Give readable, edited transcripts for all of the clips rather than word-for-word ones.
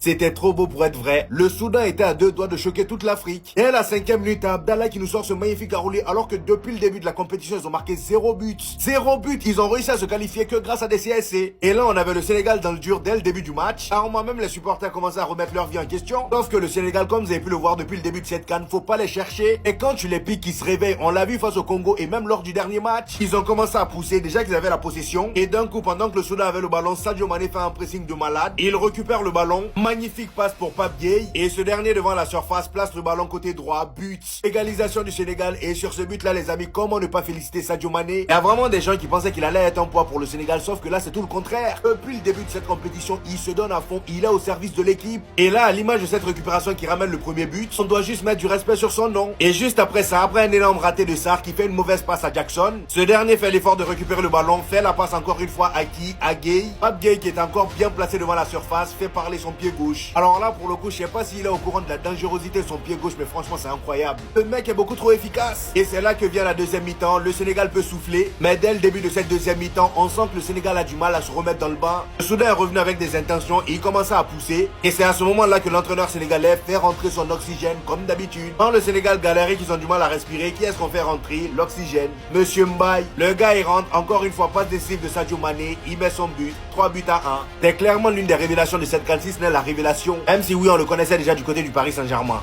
C'était trop beau pour être vrai. Le Soudan était à deux doigts de choquer toute l'Afrique. Dès la 5e minute, Abdallah qui nous sort ce magnifique enroulé alors que depuis le début de la compétition, ils ont marqué 0 but. 0 but, ils ont réussi à se qualifier que grâce à des CSC. Et là, on avait le Sénégal dans le dur dès le début du match. Alors moi-même, les supporters commençaient à remettre leur vie en question. Sauf que le Sénégal, comme vous avez pu le voir depuis le début de cette CAN, faut pas les chercher. Et quand tu les piques, ils se réveillent. On l'a vu face au Congo et même lors du dernier match. Ils ont commencé à pousser, déjà qu'ils avaient la possession. Et d'un coup, pendant que le Soudan avait le ballon, Sadio Mané fait un pressing de malade. Il récupère le ballon. Magnifique passe pour Pape Gueye. Et ce dernier devant la surface place le ballon côté droit. But. Égalisation du Sénégal. Et sur ce but là les amis, comment ne pas féliciter Sadio Mané. Il y a vraiment des gens qui pensaient qu'il allait être un poids pour le Sénégal. Sauf que là c'est tout le contraire. Depuis le début de cette compétition, il se donne à fond. Il est au service de l'équipe. Et là à l'image de cette récupération qui ramène le premier but, on doit juste mettre du respect sur son nom. Et juste après ça, après un énorme raté de Sarr qui fait une mauvaise passe à Jackson, ce dernier fait l'effort de récupérer le ballon, fait la passe encore une fois à qui? À Gueye. Pape Gueye qui est encore bien placé devant la surface, fait parler son pied gauche. Alors là pour le coup je sais pas s'il est au courant de la dangerosité de son pied gauche, mais franchement c'est incroyable. Le mec est beaucoup trop efficace. Et c'est là que vient la deuxième mi-temps. Le Sénégal peut souffler, mais dès le début de cette deuxième mi-temps, on sent que le Sénégal a du mal à se remettre dans le bain. Le Soudan est revenu avec des intentions et il commençait à pousser. Et c'est à ce moment-là que l'entraîneur sénégalais fait rentrer son oxygène comme d'habitude. Quand le Sénégal galère et qu'ils ont du mal à respirer, qui est-ce qu'on fait rentrer? L'oxygène. Monsieur Mbaye. Le gars il rentre, encore une fois passe décisive de Sadio Mané, il met son but, 3 buts à 1. C'est clairement l'une des révélations de cette CAN, si ce n'est la révélation. Même si oui on le connaissait déjà du côté du Paris Saint-Germain.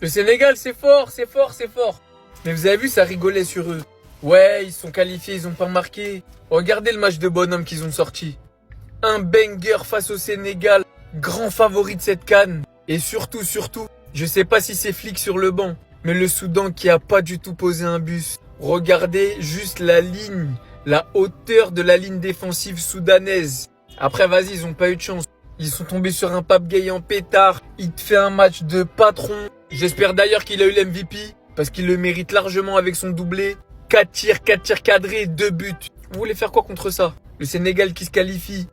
Le Sénégal, c'est fort, c'est fort, c'est fort. Mais vous avez vu, ça rigolait sur eux. Ouais, ils sont qualifiés, ils ont pas marqué. Regardez le match de bonhomme qu'ils ont sorti. Un banger face au Sénégal, grand favori de cette CAN. Et surtout, je sais pas si c'est flic sur le banc, mais le Soudan qui a pas du tout posé un bus. Regardez juste la ligne, la hauteur de la ligne défensive soudanaise. Après, vas-y, ils ont pas eu de chance. Ils sont tombés sur un Pape Gueye en pétard. Il te fait un match de patron. J'espère d'ailleurs qu'il a eu l'MVP parce qu'il le mérite largement avec son doublé. 4 tirs cadrés, 2 buts. Vous voulez faire quoi contre ça? Le Sénégal qui se qualifie.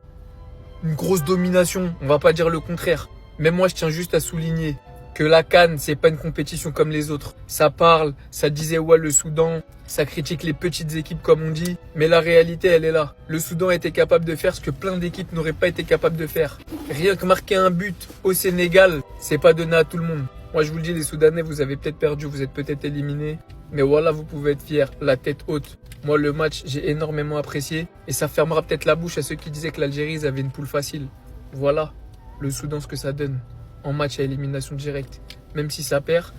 Une grosse domination, on va pas dire le contraire. Mais moi je tiens juste à souligner que la CAN, c'est pas une compétition comme les autres. Ça parle, ça disait ouais le Soudan, ça critique les petites équipes comme on dit, mais la réalité elle est là. Le Soudan était capable de faire ce que plein d'équipes n'auraient pas été capables de faire. Rien que marquer un but au Sénégal, c'est pas donné à tout le monde. Moi je vous le dis, les Soudanais, vous avez peut-être perdu, vous êtes peut-être éliminés, mais voilà, vous pouvez être fiers, la tête haute. Moi le match, j'ai énormément apprécié et ça fermera peut-être la bouche à ceux qui disaient que l'Algérie, ils avaient une poule facile. Voilà, le Soudan, ce que ça donne en match à élimination directe. Même si ça perd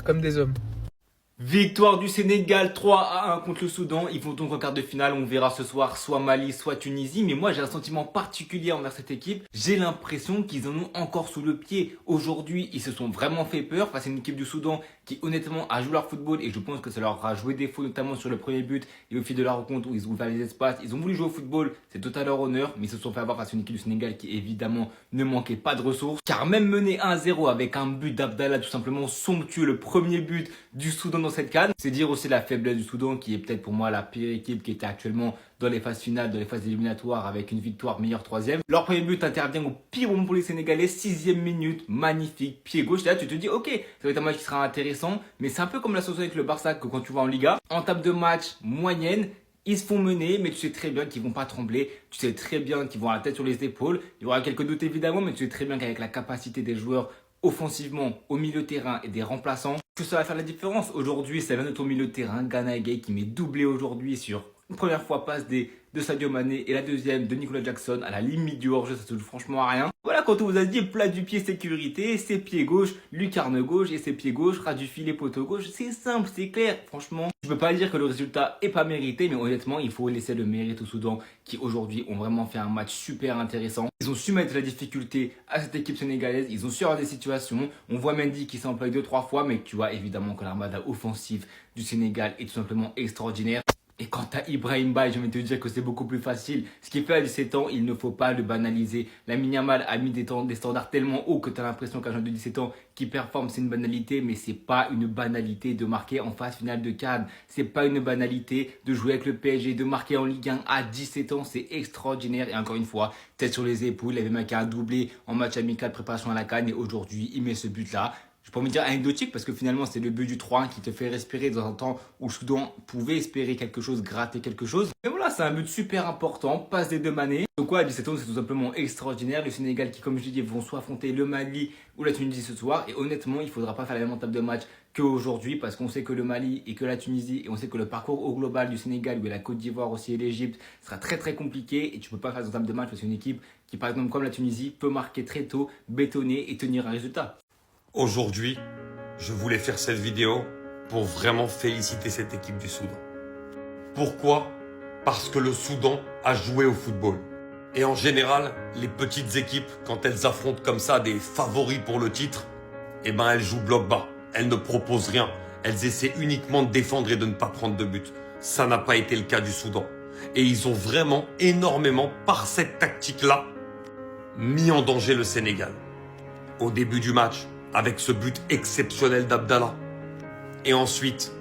comme des hommes. Victoire du Sénégal 3-1 contre le Soudan. Ils vont donc en quart de finale. On verra ce soir soit Mali, soit Tunisie. Mais moi, j'ai un sentiment particulier envers cette équipe. J'ai l'impression qu'ils en ont encore sous le pied. Aujourd'hui, ils se sont vraiment fait peur face à une équipe du Soudan qui, honnêtement, a joué leur football. Et je pense que ça leur a joué défaut, notamment sur le premier but et au fil de la rencontre où ils ont ouvert les espaces. Ils ont voulu jouer au football. C'est tout à leur honneur. Mais ils se sont fait avoir face à une équipe du Sénégal qui, évidemment, ne manquait pas de ressources. Car même mené 1-0 avec un but d'Abdallah tout simplement somptueux, le premier but du Soudan dans cette CAN. C'est dire aussi la faiblesse du Soudan qui est peut-être pour moi la pire équipe qui était actuellement dans les phases finales, dans les phases éliminatoires avec une victoire meilleure troisième. Leur premier but intervient au pire moment pour les Sénégalais, 6e minute, magnifique, pied gauche. Là tu te dis ok, ça va être un match qui sera intéressant, mais c'est un peu comme la situation avec le Barça que quand tu vas en Liga, en table de match moyenne, ils se font mener, mais tu sais très bien qu'ils vont pas trembler. Tu sais très bien qu'ils vont avoir la tête sur les épaules. Il y aura quelques doutes évidemment, mais tu sais très bien qu'avec la capacité des joueurs offensivement au milieu de terrain et des remplaçants, que ça va faire la différence. Aujourd'hui, ça vient de ton milieu de terrain, Gana Gueye qui m'est doublé aujourd'hui sur une première fois passe de Sadio Mané et la deuxième de Nicolas Jackson à la limite du hors-jeu, ça se joue franchement à rien. Voilà, quand on vous a dit plat du pied sécurité, ses pieds gauche, lucarne gauche et ses pieds gauche, ras du filet poteau gauche, c'est simple, c'est clair. Franchement, je peux pas dire que le résultat est pas mérité, mais honnêtement, il faut laisser le mérite au Soudan qui aujourd'hui ont vraiment fait un match super intéressant. Ils ont su mettre la difficulté à cette équipe sénégalaise, ils ont su avoir des situations. On voit Mendy qui s'emploie 2-3 fois, mais tu vois évidemment que l'armada offensive du Sénégal est tout simplement extraordinaire. Et quant à Ibrahim Baye, je vais te dire que c'est beaucoup plus facile. Ce qu'il fait à 17 ans, il ne faut pas le banaliser. Lamine Yamal a mis des standards tellement hauts que tu as l'impression qu'un jeune de 17 ans qui performe, c'est une banalité. Mais c'est pas une banalité de marquer en phase finale de CAN. C'est pas une banalité de jouer avec le PSG, de marquer en Ligue 1 à 17 ans. C'est extraordinaire. Et encore une fois, tête sur les épaules. Il avait marqué un doublé en match amical préparation à la CAN. Et aujourd'hui, il met ce but-là. je peux pas me dire anecdotique parce que finalement c'est le but du 3-1 qui te fait respirer dans un temps où le Soudan pouvait espérer quelque chose, gratter quelque chose. Mais voilà, c'est un but super important, passe des deux Mané. Donc quoi, à 17 ans, c'est tout simplement extraordinaire. Le Sénégal qui, comme je dis, vont soit affronter le Mali ou la Tunisie ce soir. Et honnêtement, il faudra pas faire la même table de match qu'aujourd'hui parce qu'on sait que le Mali et que la Tunisie et on sait que le parcours au global du Sénégal ou la Côte d'Ivoire aussi et l'Égypte sera très très compliqué et tu peux pas faire cette table de match parce qu'une équipe qui par exemple comme la Tunisie peut marquer très tôt, bétonner et tenir un résultat. Aujourd'hui, je voulais faire cette vidéo pour vraiment féliciter cette équipe du Soudan. Pourquoi ? Parce que le Soudan a joué au football. Et en général, les petites équipes, quand elles affrontent comme ça des favoris pour le titre, eh ben elles jouent bloc bas. Elles ne proposent rien. Elles essaient uniquement de défendre et de ne pas prendre de but. Ça n'a pas été le cas du Soudan. Et ils ont vraiment énormément, par cette tactique-là, mis en danger le Sénégal. Au début du match, avec ce but exceptionnel d'Abdallah. Et ensuite,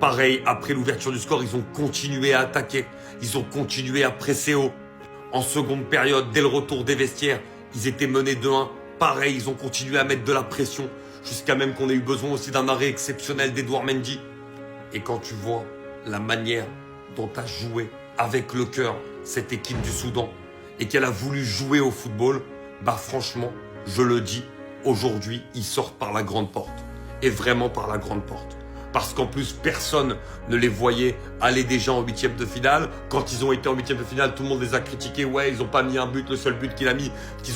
pareil, après l'ouverture du score, ils ont continué à attaquer. Ils ont continué à presser haut. En seconde période, dès le retour des vestiaires, ils étaient menés 2-1. Pareil, ils ont continué à mettre de la pression. Jusqu'à même qu'on ait eu besoin aussi d'un arrêt exceptionnel d'Edouard Mendy. Et quand tu vois la manière dont a joué avec le cœur cette équipe du Soudan et qu'elle a voulu jouer au football, bah franchement, je le dis, aujourd'hui, ils sortent par la grande porte. Et vraiment par la grande porte. Parce qu'en plus, personne ne les voyait aller déjà en huitième de finale. Quand ils ont été en huitième de finale, tout le monde les a critiqués. Ouais, ils n'ont pas mis un but. Le seul but qu'ils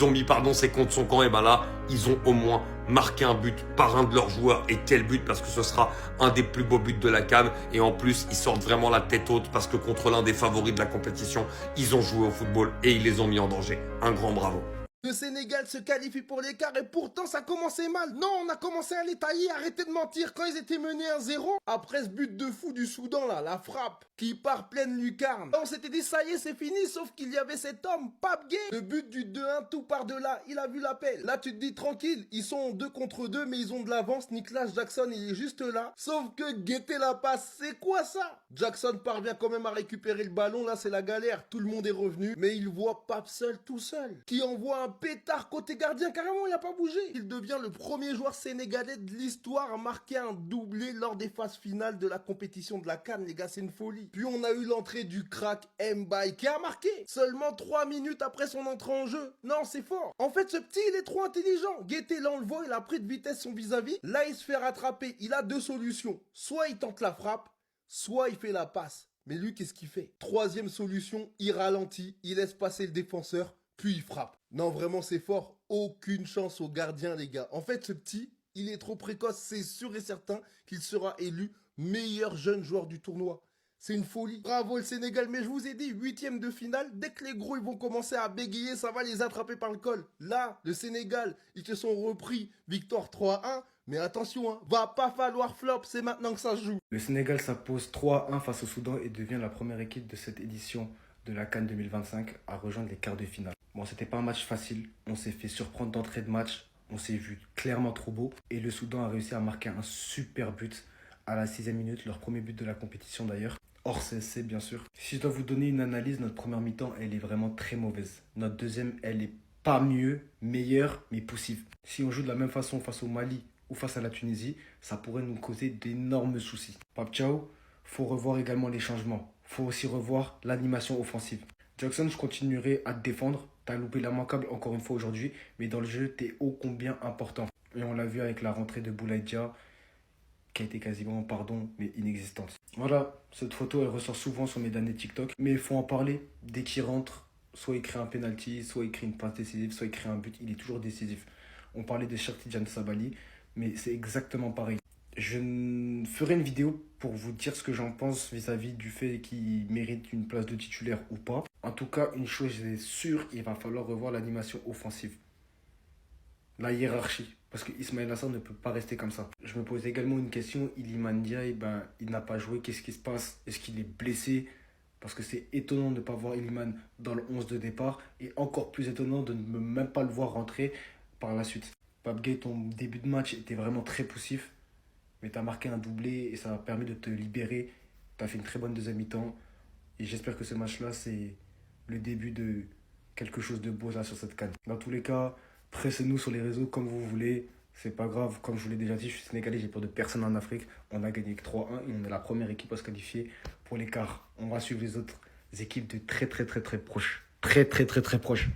ont mis, c'est contre son camp. Et ben là, ils ont au moins marqué un but par un de leurs joueurs. Et quel but, parce que ce sera un des plus beaux buts de la CAN. Et en plus, ils sortent vraiment la tête haute parce que contre l'un des favoris de la compétition, ils ont joué au football et ils les ont mis en danger. Un grand bravo. Le Sénégal se qualifie pour l'écart et pourtant ça commençait mal. Non, on a commencé à les tailler, arrêtez de mentir. Quand ils étaient menés 1-0, après ce but de fou du Soudan là, la frappe qui part pleine lucarne. On s'était dit ça y est, c'est fini, sauf qu'il y avait cet homme, Pape Gueye. Le but du 2-1 tout par delà, il a vu l'appel. Là tu te dis tranquille, ils sont 2 contre 2 mais ils ont de l'avance. Nicolas Jackson il est juste là. Sauf que guetter la passe, c'est quoi ça? Jackson parvient quand même à récupérer le ballon, là c'est la galère. Tout le monde est revenu, mais il voit Pape seul, tout seul. Qui envoie un pétard côté gardien, carrément il n'a pas bougé. Il devient le premier joueur sénégalais de l'histoire à marquer un doublé lors des phases finales de la compétition de la CAN, les gars, c'est une folie. Puis on a eu l'entrée du crack Mbaye qui a marqué seulement 3 minutes après son entrée en jeu. Non, c'est fort. En fait, ce petit, il est trop intelligent. Guetté l'enlevant, il a pris de vitesse son vis-à-vis. Là, il se fait rattraper. Il a 2 solutions. Soit il tente la frappe, soit il fait la passe. Mais lui, qu'est-ce qu'il fait? Troisième solution, il ralentit, il laisse passer le défenseur, puis il frappe. Non, vraiment, c'est fort. Aucune chance au gardien, les gars. En fait, ce petit, il est trop précoce. C'est sûr et certain qu'il sera élu meilleur jeune joueur du tournoi. C'est une folie. Bravo le Sénégal, mais je vous ai dit, 8e de finale, dès que les gros ils vont commencer à bégayer, ça va les attraper par le col. Là, le Sénégal, ils se sont repris, victoire 3-1, mais attention, hein, va pas falloir flop, c'est maintenant que ça se joue. Le Sénégal s'impose 3-1 face au Soudan et devient la première équipe de cette édition de la CAN 2025 à rejoindre les quarts de finale. Bon, c'était pas un match facile, on s'est fait surprendre d'entrée de match, on s'est vu clairement trop beau et le Soudan a réussi à marquer un super but à la 6e minute, leur premier but de la compétition d'ailleurs. Hors CSC bien sûr. Si je dois vous donner une analyse, notre première mi-temps elle est vraiment très mauvaise. Notre deuxième elle est pas mieux, meilleure mais poussive. Si on joue de la même façon face au Mali ou face à la Tunisie, ça pourrait nous causer d'énormes soucis. Pape Thiaw, faut revoir également les changements. Faut aussi revoir l'animation offensive. Jackson, je continuerai à te défendre. T'as loupé l'immanquable encore une fois aujourd'hui, mais dans le jeu, t'es ô combien important. Et on l'a vu avec la rentrée de Boulaye Dia, qui a été quasiment, pardon, mais inexistante. Voilà, cette photo, elle ressort souvent sur mes damnés TikTok, mais il faut en parler. Dès qu'il rentre, soit il crée un penalty, soit il crée une passe décisive, soit il crée un but, il est toujours décisif. On parlait de Cherki Tidiane Sabali, mais c'est exactement pareil. Je ferai une vidéo pour vous dire ce que j'en pense vis-à-vis du fait qu'il mérite une place de titulaire ou pas. En tout cas, une chose est sûre, il va falloir revoir l'animation offensive. La hiérarchie. Parce que Ismaël Assar ne peut pas rester comme ça. Je me pose également une question. Iliman Ndiaye, il n'a pas joué. Qu'est-ce qui se passe? Est-ce qu'il est blessé? Parce que c'est étonnant de ne pas voir Iliman dans le 11 de départ. Et encore plus étonnant de ne même pas le voir rentrer par la suite. Pape Gueye, ton début de match était vraiment très poussif. Mais tu as marqué un doublé et ça a permis de te libérer. Tu as fait une très bonne deuxième mi-temps. Et j'espère que ce match-là, c'est le début de quelque chose de beau là sur cette CAN. Dans tous les cas, pressez-nous sur les réseaux comme vous voulez. C'est pas grave, comme je vous l'ai déjà dit, je suis sénégalais, j'ai peur de personne en Afrique. On a gagné que 3-1 et on est la première équipe à se qualifier pour les quarts. On va suivre les autres équipes de très proches. Très proches.